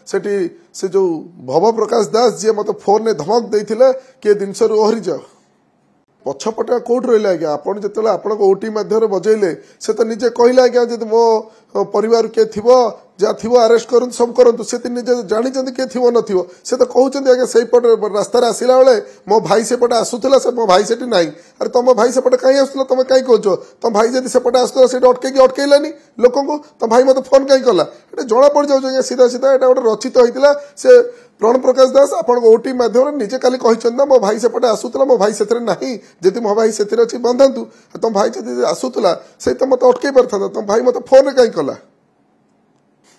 सेठी से जो भव प्रकाश दास जी मत फोन ने धमक देते किए जिनस ओहरी जाओ पछपटा कौट रहा आज्ञा आपड़ जो आप ओटी मध्यम बजेले से तो निजे कहले आज्ञा जब मो परिवार किए थी जहाँ थी आरेस्ट करूँ सब करूँ से निजे जानी किए थी न से तो कहते आज्ञा से रास्तार आसला बेले मो भाई सेपटे आसूला से मो भाई से ना अरे तुम भाई सेपटे कहीं आसूला तुम कहीं कह तुम भाई जब सेपटे आसूला से अटकई अटकईलानी लोक तुम भाई मत फोन कहीं कला ये जना पड़ जाए सीधा सीधा यहाँ गोटे रचित होता से प्रण प्रकाश दास आपण ओटी मध्यम निजे काली कहते मो भाई सेपटे आसूला मो भाई से ना जदि मो भाई से अच्छी बंधातु तुम भाई जब आसूला से तो मत अटकई पार था तुम भाई मत फोन कहीं कला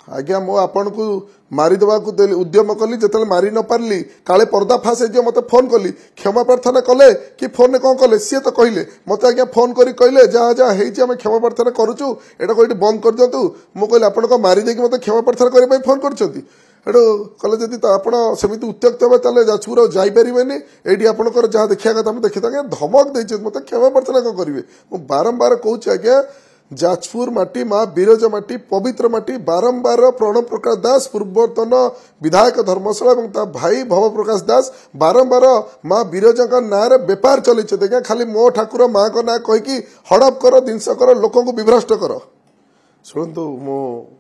आज्ञा मो आपण को मारिदेवा को उद्यम कली जो मारी न पार्ली काले पर्दा फास हो मत फोन कली क्षमा प्रार्थना कले कि फोन ने कौन कले सी तो कहले मत आज्ञा फोन कर कहले जहाँ जहाँ होमें क्षमा प्रार्थना करुचु एटा कोई बंद कर दिंतु मुझे कहली आप मारिदे मत क्षमा प्रार्थना करने फोन कर कले जदि तो आप सेमती उत्त्यक्त हे जाजपुर जापर ये आपंकर जहाँ देखा कथा देखी धमक देते मत क्षमा प्रार्थना कौन करेंगे मुझे बारंबार कहूँ आज्ञा जाजपुर माटी माँ बिरजा माटी पवित्र माटी बारंबार प्रणव प्रकाश दास पूर्वतन विधायक धर्मशाला भाई भव प्रकाश दास बारंबार माँ बिरजा ना बेपार चलते देखा खाली मो ठाकुर माँ का ना कहीकि हड़प कर जिनस कर लोक विभ्रष्ट कर शुणु मो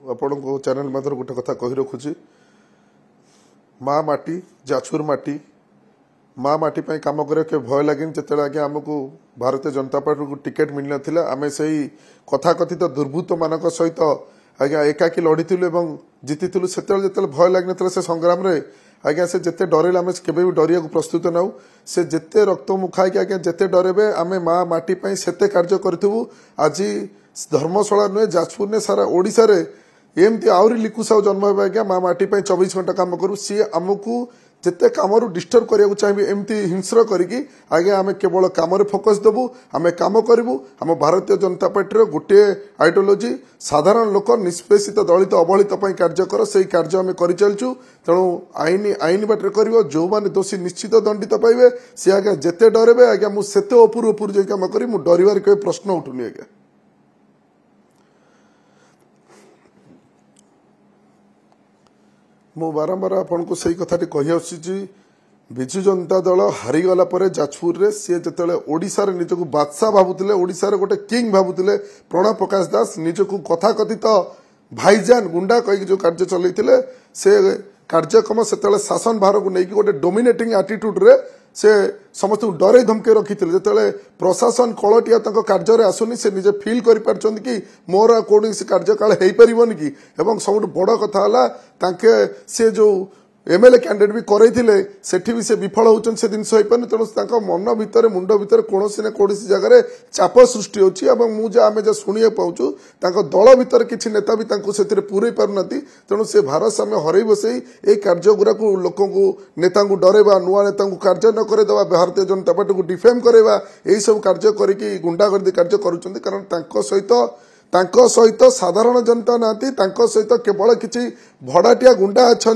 आपण को चैनल मध्य गोटे कथा कही रखुची माँ माटी जाजपुर माटी माँ माटी पर कम करके भय लगे जिते आगे आमको भारतीय जनता पार्टी को टिकेट मिल ना आम से कथाकथित दुर्बृत्त मान सहित आज्ञा एकाकी लड़ीलु जीतीलु से भय लगे से संग्राम रे आज्ञा से जिते डरेले आम के डरिया प्रस्तुत नाऊ से जिते रक्त मुखाई आज्ञा जिते डरेबे आम माँ माटी सेते कार्य करूँ आज धर्मशाला नुहे जाजपुर ने सारा ओडिशा रे एमती आहरी लिकुसाव जन्म हो आज्ञा माँ माटी 24 घंटा काम करूँ सी आमको जिते कम डिस्टर्ब करने को चाहिए एमती हिंस्र करी आज्ञा आम केवल कम फोकस देवु आम कम करूँ आम भारतीय जनता पार्टी गोटे आइडियोलोजी साधारण लोक निष्पेषित दलित अवहेलित कार्य कर से कार्य आम कर चलचु तेणु आईन बाटर कर जो मैंने दोषी निश्चित दंडित पाइबे सी आज्ञा जिते डरेबे आज्ञा मुझे उपर उपर जो कम करी डरबार कोई प्रश्न उठुनी आज्ञा मु बारंबार आपन को सही कथाटी कही आसी विजु जनता दल हारीगला जाजपुर रे सी जो ओडिशा रे निजक बादशाह भावुले ओडिशा रे गोटे किंग भावुले प्रणव प्रकाश दास निजक कथाकथित भाईजान गुंडा कही जो कार्य चलते से कार्यक्रम से शासन भार को लेकिन गोटे डोमिनेटिंग एटीट्यूड रे से समस्त डरे धमके रखी थे जो प्रशासन कलटिया कार्य आसुनी से निजे फिल कर कि मोर कौन कार्य काल हो पारन कि सब बड़ कथा से जो एमएलए कैंडिडेट भी करते सेठी भी से विफल होती से जिनस हो पारे तेणु मन भितर मुंड भितर कौन ना कौन जगह चाप सृष्टि होची मुझे आम जहाँ शुणा पाचु दल भितर किसी नेता भी से पूरे पारना तेणु से भारसाम्य हरई बसई ये कार्य गुरा लोक नेता डरवा नुआ नेता कार्य न करदेवा भारतीय जनता पार्टी को डिफेम करवा यही सब कार्य करी गुंडागर्दी कार्य करुँच कारण सहित साधारण जनता ना सहित केवल किसी भड़ाटिया गुंडा अच्छा